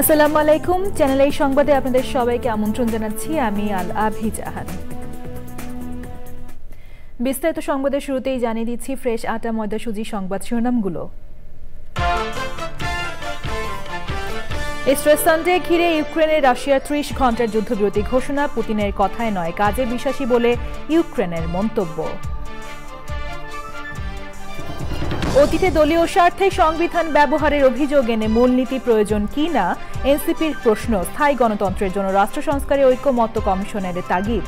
আসসালামু আলাইকুম। চ্যানেল এই সংবাদে আপনাদের সবাইকে আমন্ত্রণ জানাচ্ছি। আমি আল আভি জাহান। বিস্তারিত সংবাদের শুরুতেই জানিয়ে দিচ্ছি ফ্রেশ আটা ময়দা সুজি সংবাদ শিরোনামগুলো। ইস্টার সানডে ঘিরে ইউক্রেনে রাশিয়ার ৩০ ঘণ্টার যুদ্ধবিরতি ঘোষণা, পুতিনের কথায় নয় কাজে বিশ্বাসী বলে ইউক্রেনের মন্তব্য। অতীতে দলীয় স্বার্থে সংবিধান ব্যবহারের অভিযোগ এনে মূলনীতি প্রয়োজন কি না এনসিপির প্রশ্ন, স্থায়ী গণতন্ত্রের জন্য রাষ্ট্র সংস্কারে ঐকমত্য কমিশনের তাগিদ।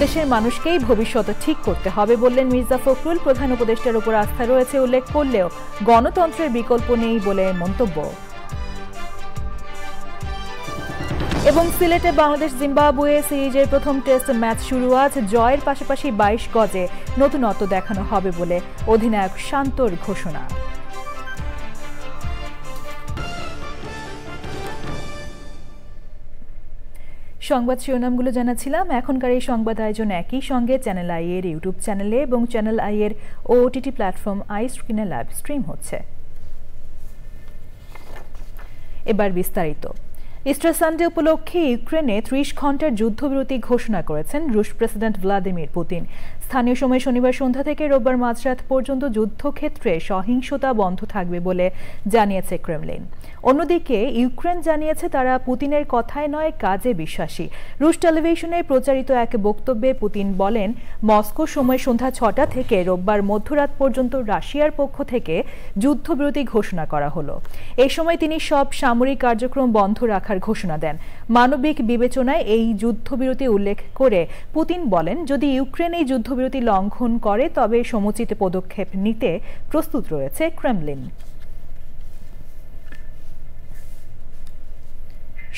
দেশের মানুষকেই ভবিষ্যৎ ঠিক করতে হবে বললেন মির্জা ফখরুল, প্রধান উপদেষ্টার উপর আস্থা রয়েছে উল্লেখ করলেও গণতন্ত্রের বিকল্প নেই বলে মন্তব্য। এবং সিলেটে বাংলাদেশ জিম্বাবুয়ে সিরিজের প্রথম টেস্ট ম্যাচ শুরু আজ। জয়ের পাশাপাশি ২২ গজে নতুনত্ব দেখানো হবে বলে অধিনায়ক শান্তর ঘোষণা। সংবাদ শিরোনামগুলো জানাচ্ছিলাম। এখনকার এই সংবাদ আয়োজন একই সঙ্গে চ্যানেল আই এর ইউটিউব চ্যানেলে এবং চ্যানেল আই এর ওটিটি প্ল্যাটফর্ম আই স্ক্রিনে লাইভ স্ট্রিম হচ্ছে। এবার বিস্তারিত। ইস্টার সানডে উপলক্ষে ইউক্রেনে ৩০ ঘণ্টার যুদ্ধবিরতি ঘোষণা করেছেন রুশ প্রেসিডেন্ট ভ্লাদিমির পুতিন। স্থানীয় সময় শনিবার সন্ধ্যা থেকে রোববার মাঝরাত পর্যন্ত যুদ্ধক্ষেত্রে সহিংসতা বন্ধ থাকবে বলে জানিয়েছে ক্রেমলিন। অন্যদিকে ইউক্রেন জানিয়েছে তারা পুতিনের কথায় নয় কাজে বিশ্বাসী। রুশ টেলিভিশনে প্রচারিত এক বক্তব্যে পুতিন বলেন, মস্কো সময় সন্ধ্যা ৬টা থেকে রোববার মধ্যরাত পর্যন্ত রাশিয়ার পক্ষ থেকে যুদ্ধবিরতি ঘোষণা করা হলো। এই সময় তিনি সব সামরিক কার্যক্রম বন্ধ রাখার ঘোষণা দেন। মানবিক বিবেচনায় এই যুদ্ধবিরতি উল্লেখ করে পুতিন বলেন, যদি ইউক্রেন এই যুদ্ধবিরতি লঙ্ঘন করে তবে সমুচিত পদক্ষেপ নিতে প্রস্তুত রয়েছে ক্রেমলিন।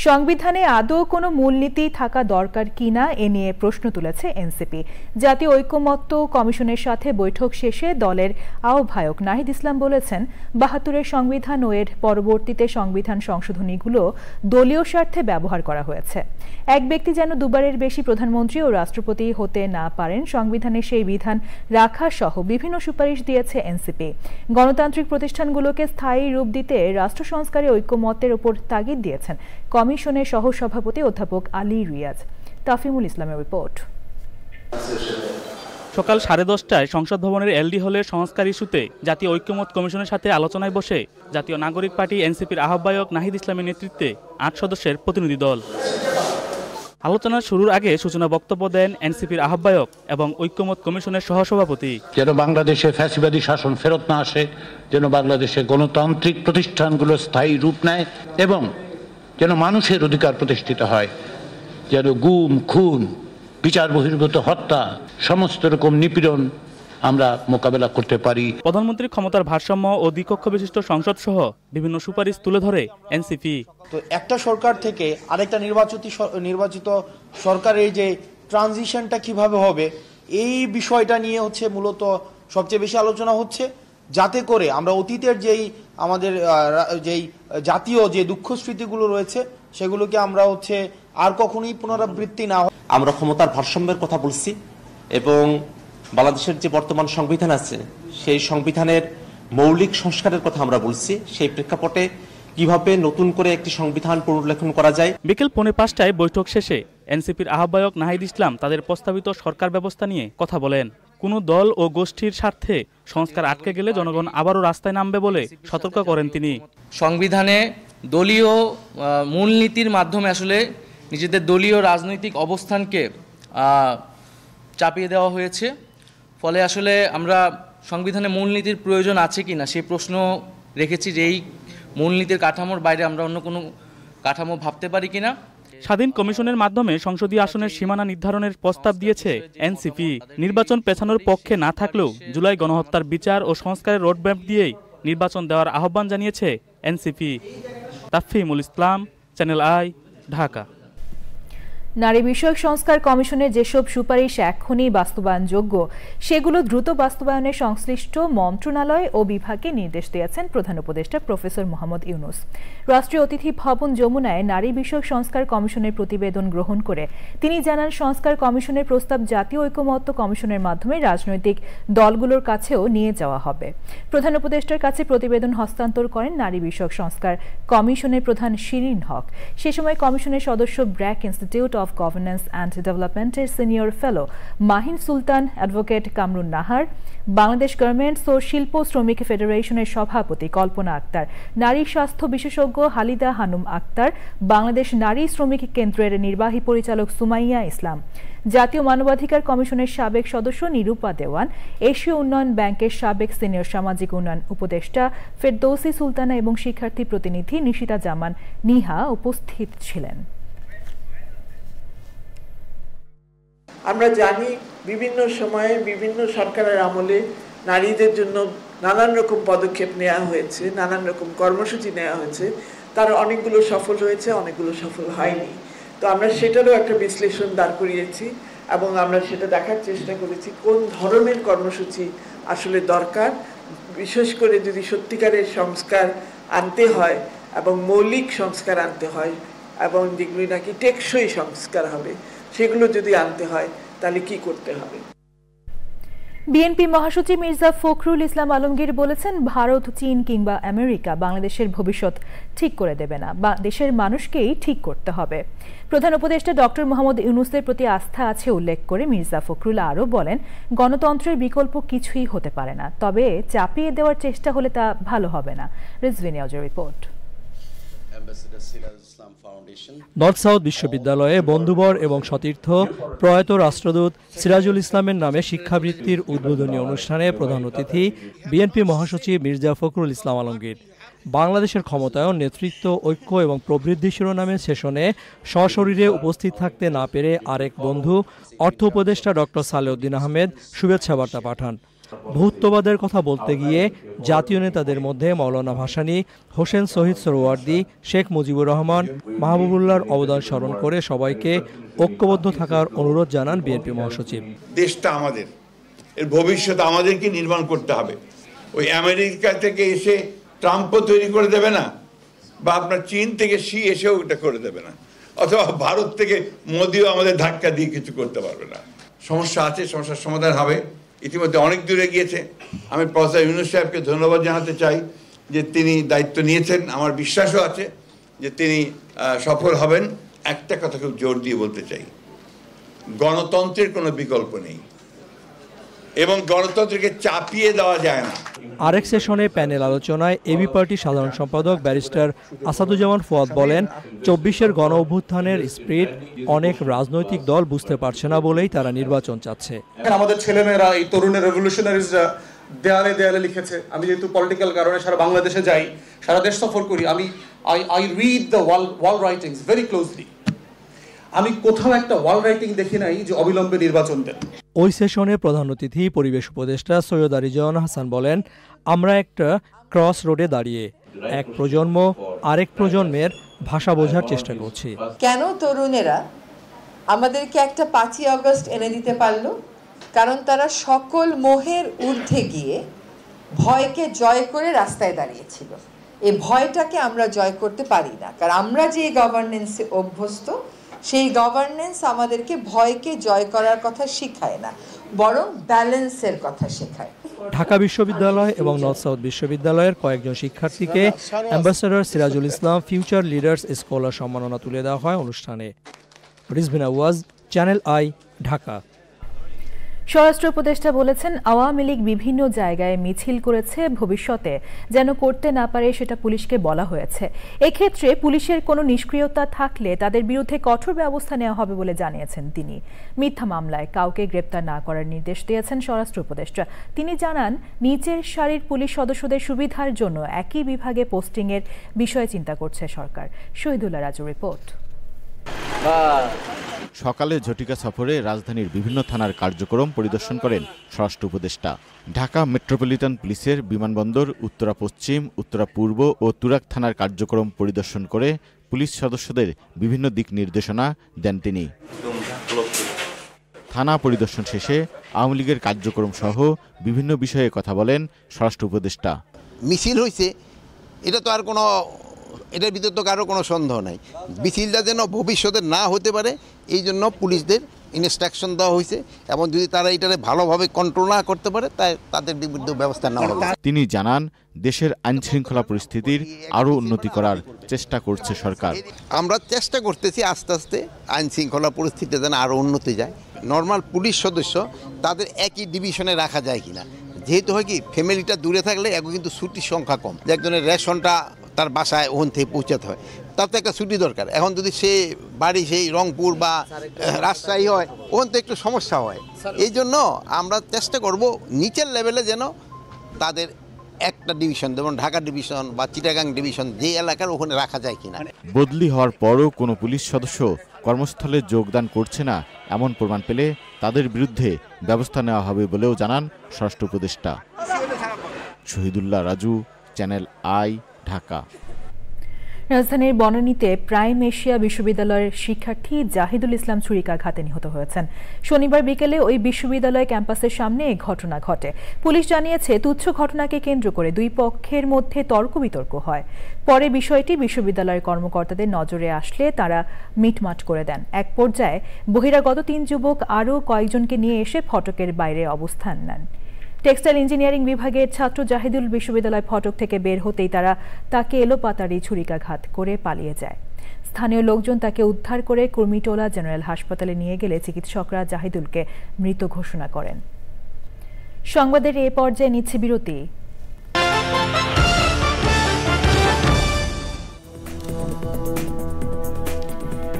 সংবিধানে আদৌ কোনো মূলনীতি থাকা দরকার কিনা এ নিয়ে প্রশ্ন তুলেছে এনসিপি। জাতীয় ঐকমত্য কমিশনের সাথে বৈঠক শেষে দলের আহ্বায়ক নাহিদ ইসলাম বলেছেন, ৭২-এর সংবিধান ও এর পরবর্তীতে সংবিধান সংশোধনীগুলো দলীয় স্বার্থে ব্যবহার করা হয়েছে। এক ব্যক্তি যেন দুবারের বেশি প্রধানমন্ত্রী ও রাষ্ট্রপতি হতে না পারেন, সংবিধানে সেই বিধান রাখা সহ বিভিন্ন সুপারিশ দিয়েছে এনসিপি। গণতান্ত্রিক প্রতিষ্ঠানগুলোকে স্থায়ী রূপ দিতে রাষ্ট্র সংস্কারে ঐকমত্যের ওপর তাগিদ দিয়েছেন কমিশনের সহসভাপতি অধ্যাপক আলী রিয়াজ। তাফিমুল ইসলামের রিপোর্ট। সকাল 10:30টায় সংসদ ভবনের এলডি হলে সংস্কার ইস্যুতে জাতীয় ঐকমত্য কমিশনের সাথে আলোচনায় বসে জাতীয় নাগরিক পার্টি এনসিপির আহ্বায়ক নাহিদ ইসলামের নেতৃত্বে ৮ সদস্যের প্রতিনিধি দল। আলোচনার শুরুর আগে সূচনা বক্তব্য দেন এনসিপির আহ্বায়ক এবং ঐকমত্য কমিশনের সহসভাপতি। যেন বাংলাদেশে ফ্যাসিবাদী শাসন ফেরত না আসে, যেন বাংলাদেশে গণতান্ত্রিক প্রতিষ্ঠানগুলো স্থায়ী রূপ নেয় এবং যেন মানুষের অধিকার প্রতিষ্ঠিত হয়, যেন গুম, খুন, বিচার বহির্ভূত হত্যা, সমস্ত রকম নিপীড়ন আমরা মোকাবেলা করতে পারি। প্রধানমন্ত্রীর ক্ষমতার ভারসাম্য ও দ্বিকক্ষ বিশিষ্ট সংসদ সহ বিভিন্ন সুপারিশ তুলে ধরে এনসিপি। তো একটা সরকার থেকে আরেকটা নির্বাচিত সরকারের যে ট্রানজিশনটা কিভাবে হবে, এই বিষয়টা নিয়ে মূলত সবচেয়ে বেশি আলোচনা হচ্ছে, যাতে করে আমরা অতীতের আমাদের যেই জাতীয় যে দুঃখ স্মৃতিগুলো রয়েছে সেগুলোকে আমরা আর কখনোই পুনরাবৃত্তি না হয়। আমরা ক্ষমতার ভারসাম্যের কথা বলছি এবং বাংলাদেশের যে বর্তমান সংবিধান আছে সেই সংবিধানের মৌলিক সংস্কারের কথা আমরা বলছি। সেই প্রেক্ষাপটে কিভাবে নতুন করে একটি সংবিধান পুনর্লেখন করা যায়। বিকেল 4:45টায় বৈঠক শেষে এনসিপির আহ্বায়ক নাহিদ ইসলাম তাদের প্রস্তাবিত সরকার ব্যবস্থা নিয়ে কথা বলেন। কোনো দল ও গোষ্ঠীর স্বার্থে সংস্কার আটকে গেলে জনগণ আবারও রাস্তায় নামবে বলে সতর্ক করেন তিনি। সংবিধানে দলীয় মূলনীতির মাধ্যমে আসলে নিজেদের দলীয় রাজনৈতিক অবস্থানকে চাপিয়ে দেওয়া হয়েছে। ফলে আসলে আমরা সংবিধানে মূলনীতির প্রয়োজন আছে কিনা সেই প্রশ্ন রেখেছি, যে এই মূলনীতির কাঠামোর বাইরে আমরা অন্য কোনো কাঠামো ভাবতে পারি কিনা। স্বাধীন কমিশনের মাধ্যমে সংসদীয় আসনের সীমানা নির্ধারণের প্রস্তাব দিয়েছে এনসিপি। নির্বাচন পেছানোর পক্ষে না থাকলেও জুলাই গণহত্যার বিচার ও সংস্কারের রোডম্যাপ দিয়েই নির্বাচন দেওয়ার আহ্বান জানিয়েছে NCP. Tafimul Islam, channel I, Dhaka. নারী বিষয়ক সংস্কার কমিশনের যেসব সুপারিশ এখনই বাস্তবায়নযোগ্য সেগুলো দ্রুত বাস্তবায়নে সংশ্লিষ্ট মন্ত্রণালয় ও বিভাগকে নির্দেশ দিয়েছেন প্রধান উপদেষ্টা প্রফেসর মোহাম্মদ ইউনূস। রাষ্ট্রীয় অতিথি ভবন যমুনায় নারী বিষয়ক সংস্কার কমিশনের প্রতিবেদন গ্রহণ করে তিনি জানান, সংস্কার কমিশনের প্রস্তাব জাতীয় ঐকমত্য কমিশনের মাধ্যমে রাজনৈতিক দলগুলোর কাছেও নিয়ে যাওয়া হবে। প্রধান উপদেষ্টার কাছে প্রতিবেদন হস্তান্তর করেন নারী বিষয়ক সংস্কার কমিশনের প্রধান শিরিন হক। সে সময় কমিশনের সদস্য BRAC institute of governance and ডেভেলপমেন্টের সিনিয়র ফেলো মাহিন সুলতান, অ্যাডভোকেট কামরুন নাহার, বাংলাদেশ গার্মেন্টস ও শিল্প শ্রমিক ফেডারেশনের সভাপতি কল্পনা আক্তার, নারী স্বাস্থ্য বিশেষজ্ঞ হালিদা হানুম আক্তার, বাংলাদেশ নারী শ্রমিক কেন্দ্রের নির্বাহী পরিচালক সুমাইয়া ইসলাম, জাতীয় মানবাধিকার কমিশনের সাবেক সদস্য নিরূপা দেওয়ান, এশীয় উন্নয়ন ব্যাংকের সাবেক সিনিয়র সামাজিক উন্নয়ন উপদেষ্টা ফেরদৌসী সুলতানা এবং শিক্ষার্থী প্রতিনিধি নিশিতা জামান নিহা উপস্থিত ছিলেন। আমরা জানি বিভিন্ন সময়ে বিভিন্ন সরকারের আমলে নারীদের জন্য নানান রকম পদক্ষেপ নেওয়া হয়েছে, নানান রকম কর্মসূচি নেওয়া হয়েছে। তার অনেকগুলো সফল হয়েছে, অনেকগুলো সফল হয়নি। তো আমরা সেটারও একটা বিশ্লেষণ দাঁড় করিয়েছি এবং আমরা সেটা দেখার চেষ্টা করেছি কোন ধরনের কর্মসূচি আসলে দরকার, বিশেষ করে যদি সত্যিকারের সংস্কার আনতে হয় এবং মৌলিক সংস্কার আনতে হয় এবং যেগুলি নাকি টেকসই সংস্কার হবে, সেগুলো যদি আনতে হয় তাহলে কি করতে হবে। বিএনপি মহাসচিব মির্জা ফখরুল ইসলাম আলমগীর বলেছেন, ভারত, চীন কিংবা আমেরিকা বাংলাদেশের ভবিষ্যৎ ঠিক করে দেবে না, বা দেশের মানুষকেই ঠিক করতে হবে। প্রধান উপদেষ্টা ডক্টর মোহাম্মদ ইউনূসের প্রতি আস্থা আছে উল্লেখ করে মির্জা ফখরুল আরও বলেন, গণতন্ত্রের বিকল্প কিছুই হতে পারে না, তবে চাপিয়ে দেওয়ার চেষ্টা হলে তা ভালো হবে না। রিজভী নিউজের রিপোর্ট। নর্থ সাউথ বিশ্ববিদ্যালয়ে বন্ধুবর এবং সতীর্থ প্রয়াত রাষ্ট্রদূত সিরাজুল ইসলামের নামে শিক্ষাবৃত্তির উদ্বোধনী অনুষ্ঠানে প্রধান অতিথি বিএনপি মহাসচিব মির্জা ফখরুল ইসলাম আলমগীর। বাংলাদেশের ক্ষমতায়ন, নেতৃত্ব, ঐক্য এবং প্রবৃদ্ধি শিরোনামে সেশনে সশরীরে উপস্থিত থাকতে না পেরে আরেক বন্ধু অর্থ উপদেষ্টা ডক্টর সালেউদ্দিন আহমেদ শুভেচ্ছা বার্তা পাঠান। বহুত্ববাদের কথা বলতে গিয়ে জাতীয় নেতাদের মধ্যে মৌলানা ভাসানী, হোসেন শহীদ সোহরাওয়ার্দী, শেখ মুজিবুর রহমান, মাহবুবুল্লাহর অবদান স্মরণ করে সবাইকে ঐক্যবদ্ধ থাকার অনুরোধ জানান বিএনপি মহাসচিব। দেশটা আমাদের, এর ভবিষ্যৎ আমাদেরকে নির্মাণ করতে হবে। ওই আমেরিকা থেকে এসে ট্রাম্পও তৈরি করে দেবে না, বা আপনার চীন থেকে শি এসেও এটা করে দেবে না, অথবা ভারত থেকে মোদিও আমাদের ধাক্কা দিয়ে কিছু করতে পারবে না। সমস্যা আছে, সমস্যার সমাধান হবে। ইতিমধ্যে অনেক দূরে গিয়েছে। আমি প্রফেসর ইউনূস সাহেবকে ধন্যবাদ জানাতে চাই যে তিনি দায়িত্ব নিয়েছেন। আমার বিশ্বাসও আছে যে তিনি সফল হবেন। একটা কথা খুব জোর দিয়ে বলতে চাই, গণতন্ত্রের কোনো বিকল্প নেই এবং গণতন্ত্রকে চাপিয়ে দেওয়া যায় না। আরেক সেশনে প্যানেল আলোচনায় এবি পার্টির সাধারণ সম্পাদক ব্যারিস্টার আসাদুজ্জামান ফুয়াদ বলেন, ২৪-এর গণ অভ্যুত্থানের স্পিরিট অনেক রাজনৈতিক দল বুঝতে পারছে না বলেই তারা নির্বাচন চাচ্ছে। আমাদের ছেলেমেয়েরা, এই তরুণের রেভলিউশনারিজরা দেয়ালে দেয়ালে লিখেছে। আমি যেহেতু পলিটিক্যাল কারণে সারা বাংলাদেশে যাই, সারা দেশ সফর করি, I read the wall writings very closely. আমি কোথাও একটা ওয়াল রাইটিং দেখি নাই যে অবিলম্বে নির্বাচন দেন। ওই সেশনে প্রধান অতিথি পরিবেশ উপদেষ্টা সৈয়দ রিজওয়ান হাসান বলেন, আমরা একটা ক্রস রোডে দাঁড়িয়ে এক প্রজন্ম আরেক প্রজন্মের ভাষা বোঝার চেষ্টা করছি। কেন তরুণেরা আমাদেরকে একটা 5ই আগস্ট এনে দিতে পারলো? কারণ তারা সকল মোহের ঊর্ধ্বে গিয়ে ভয়কে জয় করে রাস্তায় দাঁড়িয়েছিল। এই ভয়টাকে আমরা জয় করতে পারি না, কারণ আমরা যে গভর্নেন্সে অভ্যস্ত, সেই গভর্নেন্স আমাদেরকে ভয়কে জয় করার কথা শেখায় না, বরং ব্যালেন্সের কথা শেখায়। ঢাকা বিশ্ববিদ্যালয় এবং নর্থ সাউথ বিশ্ববিদ্যালয়ের কয়েকজন শিক্ষার্থীকে ambassador Sirajul Islam future leaders scholar সম্মাননা তুলে দেওয়া হয় অনুষ্ঠানে। রিজভী আওয়াজ, চ্যানেল আই, ঢাকা। স্বরাষ্ট্র উপদেষ্টা বলেছেন, আওয়ামী লীগ বিভিন্ন জায়গায় মিছিল করেছে, ভবিষ্যতে যেন করতে না পারে সেটা পুলিশকে বলা হয়েছে। এক্ষেত্রে পুলিশের কোনো নিষ্ক্রিয়তা থাকলে তাদের বিরুদ্ধে কঠোর ব্যবস্থা নেওয়া হবে বলে জানিয়েছেন তিনি। মিথ্যা মামলায় কাউকে গ্রেপ্তার না করার নির্দেশ দিয়েছেন স্বরাষ্ট্র উপদেষ্টা। তিনি জানান, নিচের সারির পুলিশ সদস্যদের সুবিধার জন্য একই বিভাগে পোস্টিংয়ের বিষয়ে চিন্তা করছে সরকার। শহীদুল্লাহ রাজুর রিপোর্ট। সকালে ঝটিকা সফরে রাজধানীর বিভিন্ন থানার কার্যক্রম পরিদর্শন করেন স্বরাষ্ট্র উপদেষ্টা। ঢাকা মেট্রোপলিটন পুলিশের বিমানবন্দর, উত্তরা পশ্চিম, উত্তরা পূর্ব ও তুরাগ থানার কার্যক্রম পরিদর্শন করে পুলিশ সদস্যদের বিভিন্ন দিক নির্দেশনা দেন তিনি। থানা পরিদর্শন শেষে আওয়ামী লীগের কার্যক্রম সহ বিভিন্ন বিষয়ে কথা বলেন স্বরাষ্ট্র উপদেষ্টা। মিছিল হয়েছে, এটা তো আর কোনো, এটার ভিতর তো কারো কোনো সন্দেহ নাই। মিছিলটা যেন ভবিষ্যতে না হতে পারে এই জন্য পুলিশদের ইনস্ট্রাকশন দেওয়া হয়েছে, এবং যদি তারা এটারে ভালোভাবে কন্ট্রোল না করতে পারে তাই তাদের বিরুদ্ধে ব্যবস্থা নেওয়া হবে। তিনি জানান, দেশের আইনশৃঙ্খলা পরিস্থিতির আরও উন্নতি করার চেষ্টা করছে সরকার। আমরা চেষ্টা করতেছি আস্তে আস্তে আইনশৃঙ্খলা পরিস্থিতি যেন আরও উন্নতি যায়। নর্মাল পুলিশ সদস্য তাদের একই ডিভিশনে রাখা যায় কিনা, যেহেতু হয় কি ফ্যামিলিটা দূরে থাকলে এখন কিন্তু ছুটির সংখ্যা কম, একজনের রেশনটা তার বাসায় ওখান থেকে পৌঁছাতে হয়, তার তো একটা ছুটি দরকার। এখন যদি সে বাড়ি সেই রংপুর বা রাজশাহী হয়, ওখান তো একটু সমস্যা হয়। এই জন্য আমরা চেষ্টা করব নিচের লেভেলে যেন তাদের একটা ডিভিশন, যেমন ঢাকা ডিভিশন বা চিটাগাং ডিভিশন যে এলাকার, ওখানে রাখা যায় কিনা। বদলি হওয়ার পরও কোনো পুলিশ সদস্য কর্মস্থলে যোগদান করছে না এমন প্রমাণ পেলে তাদের বিরুদ্ধে ব্যবস্থা নেওয়া হবে বলেও জানান স্বরাষ্ট্র উপদেষ্টা। Shahidullah Raju, channel I, Dhaka. রাজধানীর বনানীতে প্রাইম এশিয়া বিশ্ববিদ্যালয়ের শিক্ষার্থী জাহিদুল ইসলাম ছুরিকাঘাতে নিহত হয়েছেন। শনিবার বিকেলে ওই বিশ্ববিদ্যালয় ক্যাম্পাসের সামনে এই ঘটনা ঘটে। পুলিশ জানিয়েছে, তুচ্ছ ঘটনাকে কেন্দ্র করে দুই পক্ষের মধ্যে তর্ক বিতর্ক হয়। পরে বিষয়টি বিশ্ববিদ্যালয়ের কর্মকর্তাদের নজরে আসলে তারা মিটমাট করে দেন। এক পর্যায়ে বহিরাগত 3 যুবক আরও কয়েকজনকে নিয়ে এসে ফটকের বাইরে অবস্থান নেন। টেক্সটাইল ইঞ্জিনিয়ারিং বিভাগের ছাত্র জাহিদুল বিশ্ববিদ্যালয় ফটক থেকে বের হতেই তাকে এলোপাতাড়ি ছুরিকাঘাত করে পালিয়ে যায়। স্থানীয় লোকজন তাকে উদ্ধার করে কুর্মিটোলা জেনারেল হাসপাতালে নিয়ে গেলে চিকিৎসকরা জাহিদুলকে মৃত ঘোষণা করেন। সংবাদের এ পর্যায়ে নিচ্ছে বিরতি।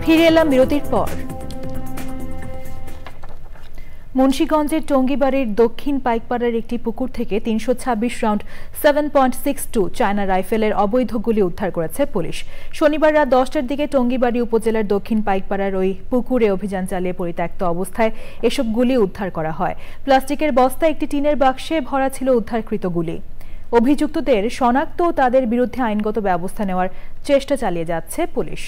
ফিরে এলাম বিরতির পর। মুন্সিগঞ্জের টঙ্গীবাড়ির দক্ষিণ পাইকপাড়ার একটি পুকুর থেকে 326 রাউন্ড 7.62 চায়না রাইফেলের অবৈধ গুলি উদ্ধার করেছে পুলিশ। শনিবার রাত 10টার দিকে টঙ্গীবাড়ি উপজেলার দক্ষিণ পাইকপাড়ার ওই পুকুরে অভিযান চালিয়ে পরিত্যক্ত অবস্থায় এসব গুলি উদ্ধার করা হয়। প্লাস্টিকের বস্তা, একটি টিনের বাক্সে ভরা ছিল উদ্ধারকৃত গুলি। অভিযুক্তদের শনাক্ত ও তাদের বিরুদ্ধে আইনগত ব্যবস্থা নেওয়ার চেষ্টা চালিয়ে যাচ্ছে পুলিশ।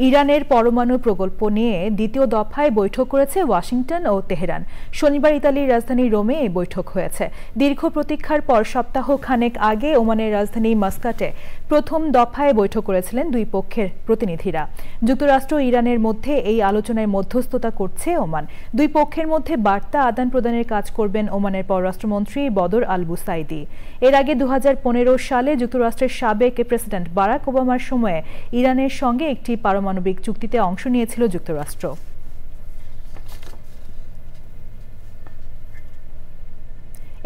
ইরানের পরমাণু প্রকল্প নিয়ে দ্বিতীয় দফায় বৈঠক করেছে ওয়াশিংটন ও তেহরান। শনিবার ইতালির রাজধানী রোমে এই বৈঠক হয়েছে। দীর্ঘ প্রতীক্ষার পর সপ্তাহ খানেক আগে ওমানের রাজধানী মাস্কাটে প্রথম দফায় বৈঠক করেছিলেন দুই পক্ষের প্রতিনিধিরা। যুক্তরাষ্ট্র ও ইরানের মধ্যে এই আলোচনায় মধ্যস্থতা করছে ওমান। দুই পক্ষের মধ্যে বার্তা আদান প্রদানের কাজ করবেন ওমানের পররাষ্ট্রমন্ত্রী বদর আল বুসাইদি। এর আগে 2015 সালে যুক্তরাষ্ট্রের সাবেক প্রেসিডেন্ট বারাক ওবামার সময়ে ইরানের সঙ্গে একটি পারমাণবিক চুক্তিতে অংশ নিয়েছিল যুক্তরাষ্ট্র।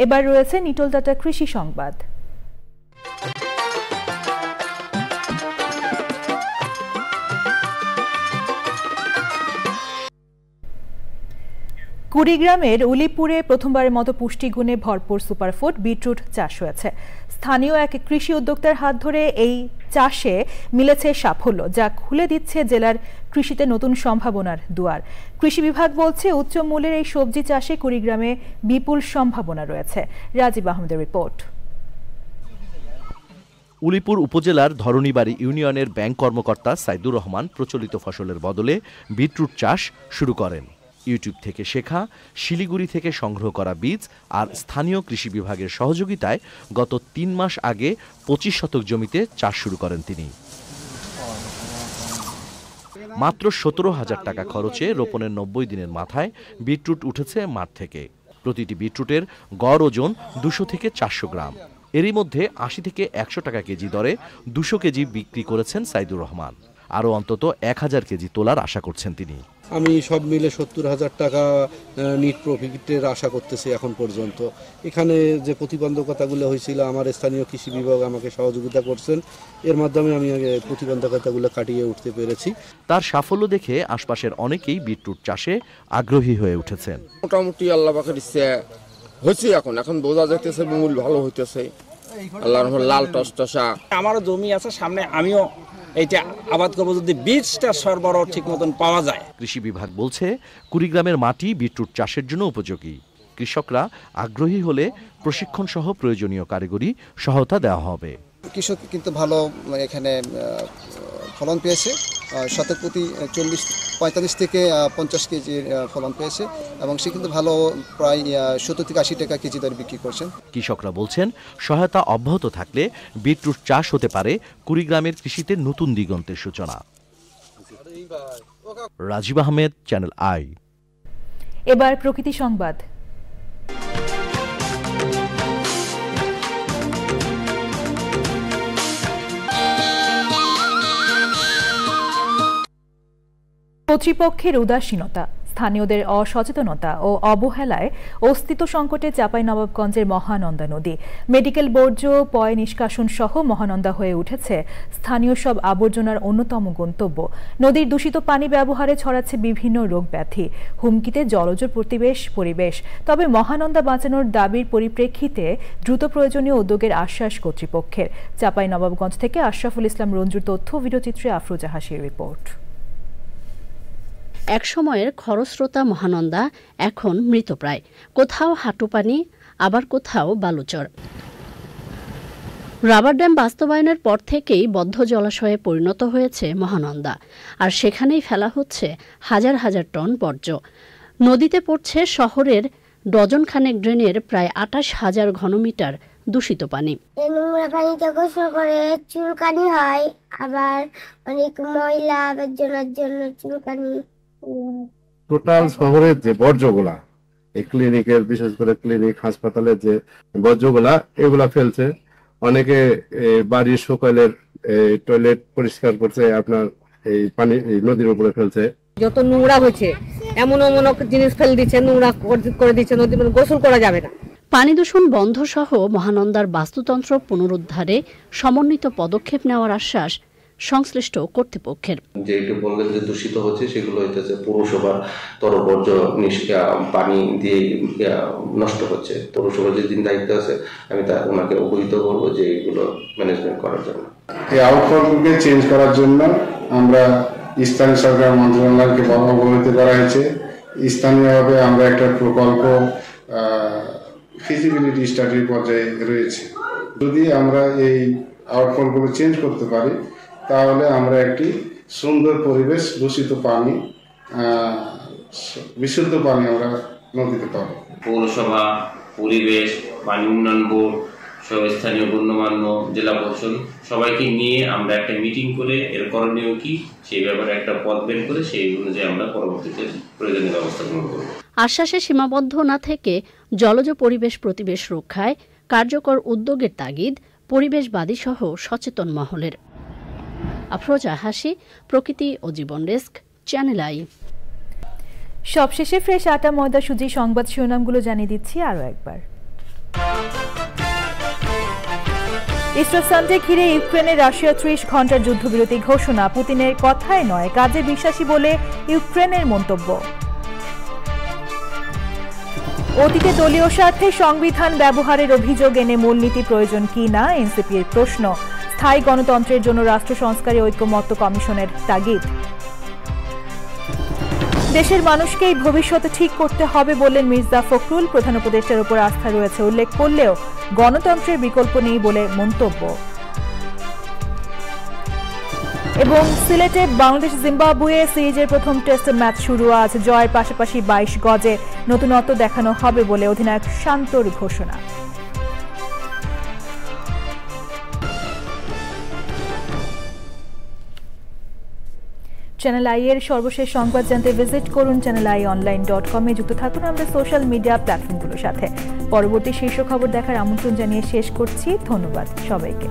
এবার রয়েছে নিটোলদাটা কৃষি সংবাদ। কুড়িগ্রামের উলিপুরে প্রথমবারের মতো পুষ্টিগুণে ভরপুর সুপারফুড বিটরুট চাষ হয়েছে। স্থানীয় এক কৃষি উদ্যোক্তার হাত ধরে এই চাষে মিলেছে সাফল্য, যা খুলে দিচ্ছে জেলার কৃষিতে নতুন সম্ভাবনার দুয়ার। কৃষি বিভাগ বলছে, উচ্চ মূল্যের এই সবজি চাষে কুড়িগ্রামে বিপুল সম্ভাবনা রয়েছে। রাজীব আহমেদের রিপোর্ট। উলিপুর উপজেলার ধরণীবাড়ি ইউনিয়নের ব্যাংক কর্মকর্তা সাইদুর রহমান প্রচলিত ফসলের বদলে বিটরুট চাষ শুরু করেন। ইউটিউব থেকে শেখা, শিলিগুড়ি থেকে সংগ্রহ করা বীজ আর স্থানীয় কৃষি বিভাগের সহযোগিতায় গত 3 মাস আগে 25 শতক জমিতে চাষ শুরু করেন তিনি। মাত্র 17,000 টাকা খরচে রোপণের 90 দিনের মাথায় বিটরুট উঠেছে মাঠ থেকে। প্রতিটি বিটরুটের গড় ওজন 200 থেকে 400 গ্রাম। এরই মধ্যে 80 থেকে 100 টাকা কেজি দরে 200 কেজি বিক্রি করেছেন সাইদুর রহমান। আরও অন্তত 1000 কেজি তোলার আশা করছেন তিনি। আমি সব মিলে 70,000 টাকা নিট প্রফিটের আশা করতেছি এখন পর্যন্ত। এখানে যে প্রতিবন্ধকতাগুলো হয়েছিল, আমার স্থানীয় কৃষি বিভাগ আমাকে সহযোগিতা করছেন, এর মাধ্যমে আমি প্রতিবন্ধকতাগুলো কাটিয়ে উঠতে পেরেছি। তার সাফল্য দেখে আশপাশের অনেকেই বিটরুট চাষে আগ্রহী হয়ে উঠেছেন। মোটামুটি আল্লাহ পাকের ইচ্ছে হয়েছে, এখন বোঝা যাইতেছে মূল ভালো হইতেছে। আল্লাহর রহমতে লাল টসটসা। আমারও জমি আছে সামনে, আমিও এইটা আবাদ করবো যদি বীজটা সরবরাহ ঠিক মতন পাওয়া যায়। কৃষি বিভাগ বলছে, কুড়িগ্রামের মাটি বিটরুট চাষের জন্য উপযোগী। কৃষকরা আগ্রহী হলে প্রশিক্ষণ সহ প্রয়োজনীয় কারিগরি সহায়তা দেওয়া হবে। কৃষক কিন্তু ভালো এখানে ফলন পেয়েছে, শতপ্রতি 45 থেকে 50 কেজির ফলন পেয়েছে এবং সে কিন্তু ভালো প্রায় 70 থেকে 80 টাকা কেজি দরে বিক্রি করছেন। কৃষকরা বলছেন সহায়তা অব্যাহত থাকলে বিটরুট চাষ হতে পারে কুড়িগ্রামের কৃষিতে নতুন দিগন্তের সূচনা। Rajib Ahmed, Channel I. এবার প্রকৃতি সংবাদ। কর্তৃপক্ষের উদাসীনতা, স্থানীয়দের অসচেতনতা ও অবহেলায় অস্তিত্ব সংকটে চাঁপাইনবাবগঞ্জের মহানন্দা নদী। মেডিকেল বর্জ্য, পয় নিষ্কাশন সহ মহানন্দা হয়ে উঠেছে স্থানীয় সব আবর্জনার অন্যতম গন্তব্য। নদীর দূষিত পানি ব্যবহারে ছড়াচ্ছে বিভিন্ন রোগ ব্যাধি, হুমকিতে জলজ পরিবেশ। তবে মহানন্দা বাঁচানোর দাবির পরিপ্রেক্ষিতে দ্রুত প্রয়োজনীয় উদ্যোগের আশ্বাস কর্তৃপক্ষের। চাঁপাইনবাবগঞ্জ থেকে আশরাফুল ইসলাম রঞ্জুর তথ্য, ভিডিওচিত্রে আফরোজা হাসির রিপোর্ট। এক সময়ের খরস্রোতা মহানন্দা এখন মৃতপ্রায়, কোথাও হাঁটু পানি, আবার কোথাও বালুচর। রাবার ড্যাম বাস্তবায়নের পর থেকেই বদ্ধ জলাশয়ে পরিণত হয়েছে মহানন্দা, আর সেখানেই ফেলা হচ্ছে হাজার হাজার টন বর্জ্য। নদীতে পড়ছে শহরের ডজনখানেক ড্রেনের প্রায় 28,000 ঘনমিটার দূষিত পানি। নোংরা পানিতে গোসল করে চুলকানি হয়, আবার অনেক ময়লা আবর্জনার জন্য চুলকানি। টোটাল শহরের যে বর্জ্যগুলা, এই ক্লিনিকের, বিশেষ করে ক্লিনিক হাসপাতালের যে বর্জ্যগুলা, এগুলা ফেলছে। অনেকে বাড়ির সকালের টয়লেট পরিষ্কার করছে, আপনার এই পানি নদীর উপরে ফেলছে। যত নোংরা হয়েছে এমন জিনিস ফেলে দিচ্ছে, নোংরা করে দিচ্ছে, নদী গোসল করা যাবে না। পানি দূষণ বন্ধ সহ মহানন্দার বাস্তুতন্ত্র পুনরুদ্ধারে সমন্বিত পদক্ষেপ নেওয়ার আশ্বাস সংশ্লিষ্ট কর্তৃপক্ষের। যে একটু বললেন যে দূষিত হচ্ছে, সেগুলো হইতেছে পৌরসভার তরবর্জ্য পানি দিয়ে নষ্ট হচ্ছে। পৌরসভার যে দিন দায়িত্ব আছে, আমি ওনাকে অবহিত করবো যে এগুলো ম্যানেজমেন্ট করার জন্য। এই আউটফলকে চেঞ্জ করার জন্য আমরা স্থানীয় সরকার মন্ত্রণালয়কে অবহিত করা হয়েছে। স্থানীয়ভাবে আমরা একটা প্রকল্প ফিজিবিলিটি স্টাডির পর্যায়ে রয়েছে। যদি আমরা এই আউটফলগুলো চেঞ্জ করতে পারি, তাহলে আমরা একটি সুন্দর পরিবেশ, দূষিত পানি, বিশুদ্ধ পানি আমরা নদীতে পাবো। পৌরসভা, পরিবেশ, পানি উন্নয়ন বোর্ড, সব স্থানীয় গণ্যমান্য, জেলা প্রশাসন সবাইকে নিয়ে আমরা একটা মিটিং করে এর করণীয় কি সেই ব্যাপারে একটা পথ বের করে সেই অনুযায়ী আমরা পরবর্তীতে প্রয়োজনীয় ব্যবস্থা গ্রহণ করব। আশ্বাসে সীমাবদ্ধ না থেকে জলজ প্রতিবেশ রক্ষায় কার্যকর উদ্যোগের তাগিদ পরিবেশবাদী সহ সচেতন মহলের। আফরোজা হাসি, প্রকৃতি ও জীবন ডেস্ক, চ্যানেল আই। সবশেষে ফ্রেশ আটা, ময়দা, সুজি সংবাদ শিরোনামগুলো জানিয়ে দিচ্ছি আরও একবার। ইস্টার সানডে ঘিরে ইউক্রেনে রাশিয়া 30 ঘন্টার যুদ্ধবিরতি ঘোষণা। পুতিনের কথায় নয়, কাজে বিশ্বাসী বলে ইউক্রেনের মন্তব্য। অতীতে দলীয় স্বার্থে সংবিধান ব্যবহারের অভিযোগ এনে মূলনীতি প্রয়োজন কি না এনসিপির প্রশ্ন। স্থায়ী গণতন্ত্রের জন্য রাষ্ট্র সংস্কারে ঐকমত্য কমিশনের তাগিদ। দেশের মানুষকেই ভবিষ্যৎ ঠিক করতে হবে বললেন মির্জা ফখরুল। প্রধান উপদেষ্টার উপর আস্থা রয়েছে উল্লেখ করলেও গণতন্ত্রের বিকল্প নেই বলে মন্তব্য। এবং সিলেটে বাংলাদেশ জিম্বাবুয়ে সিরিজের প্রথম টেস্ট ম্যাচ শুরু আজ। জয়ের পাশাপাশি 22 গজে নতুনত্ব দেখানো হবে বলে অধিনায়ক শান্তর ঘোষণা। চ্যানেল আই এর সর্বশেষ সংবাদ জানতে ভিজিট করুন channelionline.com এ। যুক্ত থাকুন আমরা সোশ্যাল মিডিয়া প্ল্যাটফর্মগুলোর সাথে। পরবর্তী শীর্ষ খবর দেখার আমন্ত্রণ জানিয়ে শেষ করছি। ধন্যবাদ সবাইকে।